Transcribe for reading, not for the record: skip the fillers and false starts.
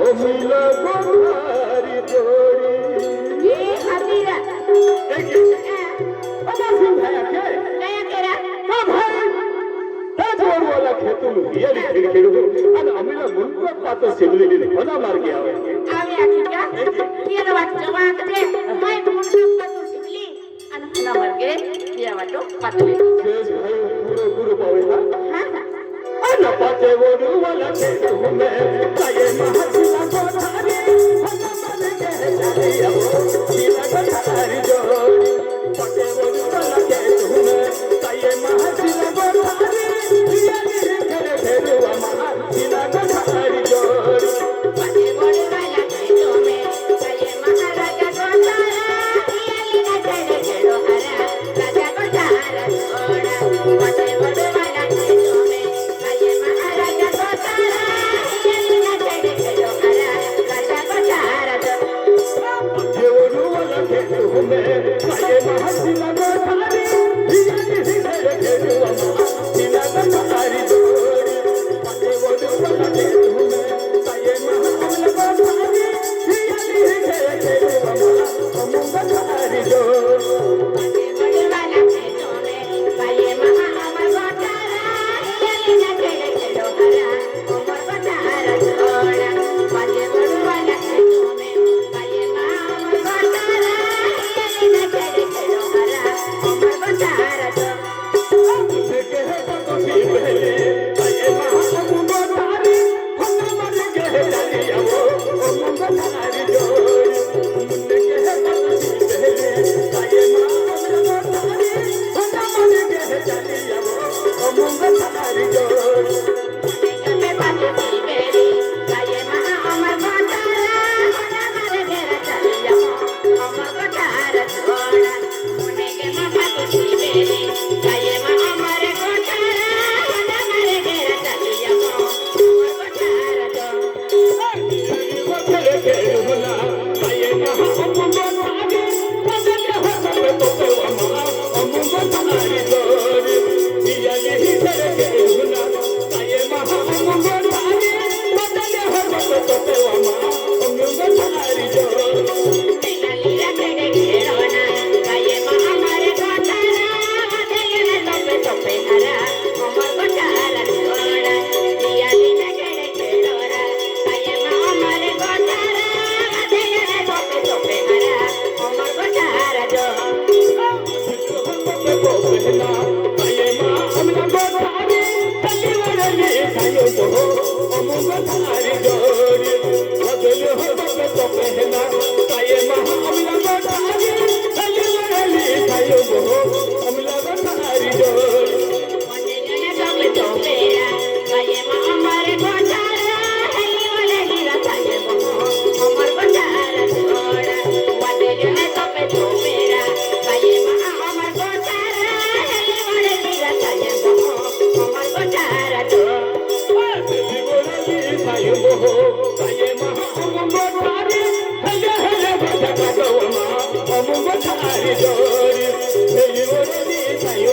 অমিলা গোধারি তোড়ি এ হাতিরা দেখি বাবা সিং ভাই আছে নয়া কেরা ও ভাই তা जोड़ वाला खेतों में हियर खेड़ और अमिला मुनका पातो सिबली ने बना मार गया है আমি আছি কা ये বাচ্চা মা কে मैं मुंडा तो सिबली अन हना मर के ये वाटो पातले शेष भाई पूरे पूरे पावेगा हां अन पाते वोडू वाला खेतों में ताये महसिला गोधारी हना मन के जाने अब सीला गोधारी जोड़ी पाते वोडू वाला खेतों में ताये महसिला गोधारी हियर खेड़ खेड़वा महसिला गोधारी जोड़ी पाते बोल वाला खेतो में काये महाराजा गोतारा हियाली ना चले खेलो हरा राजा गोतारा छोड़ा पाते बोल वाला खेतो में काये महाराजा गोतारा हियाली ना चले खेलो हरा राजा गोतारा वोडू वाला खेतों में ताये महसिला गोधारी हियर खेड़ खेड़वा महसिला गोधारी जोड़ी पाते वोडू वाला खेतों में ताये महसिला गोधारी हियर खेड़ खेड़वा महसिला गोधारी जोड़ी पाते बोल वाला खेतो में काये महाराजा गोतारा हियाली ना चले खेलो हरा उमर गोतारा छोड़ा पाते बोल वाला खेतो में काये महाराजा गोतारा हियाली ना चले खेलो हरा उमर गोतारा के है तो सी पहले ताये महसिला गोधारी हना मन के जाने अब गोधारी जोड़ी के है तो सी पहले ताये महसिला गोधारी हना मन के जाने अब गोधारी जोड़ी में पाते सी बेरी काये महा अमर गोतारा हना मारे घेरा चली जाओ अमर गोतारा छोड़ा मुने के में पाते सी बेरी काये महा अमर गोतारा हना मारे घेरा चली जाओ अमर गोतारा वखरे के हुना ताये महसिला गोधारी बदले हो सब तो पेवा गोधारी जोड़ी दिया नहीं करे के हुना ताये महसिला गोधारी बदले हो सब तो पेवा गोधारी जोड़ी लीला तेरे घेरोना काये महा मारे गोतारा बदले में तोपे तोपे हरा अमर गोतारा छोड़ा दिया लीला तेरे घेरोना काये महा मारे गोतारा बदले में तोपे तोपे हरा अमर गोतारा जो को पहना ताये महसिला गोधारी तली वरली खायो तो गोधारी जोड़ी बदले हो सब तो पहना ताये महसिला गोधारी तली वरली खायो तो गोधारी जोड़ी बदले में तोपे तोपेरा काये महा मारे गोतारा हली वाले हीरा काये अमर गोतारा छोड़ा बदले में तोपे तोपेरा काये महा अमर गोतारा हली वाले हीरा काये अमर गोतारा तली वरली खायो तो ताये महसिला गोधारी हले हले बजा गोधारी जोड़ी तली वरली खायो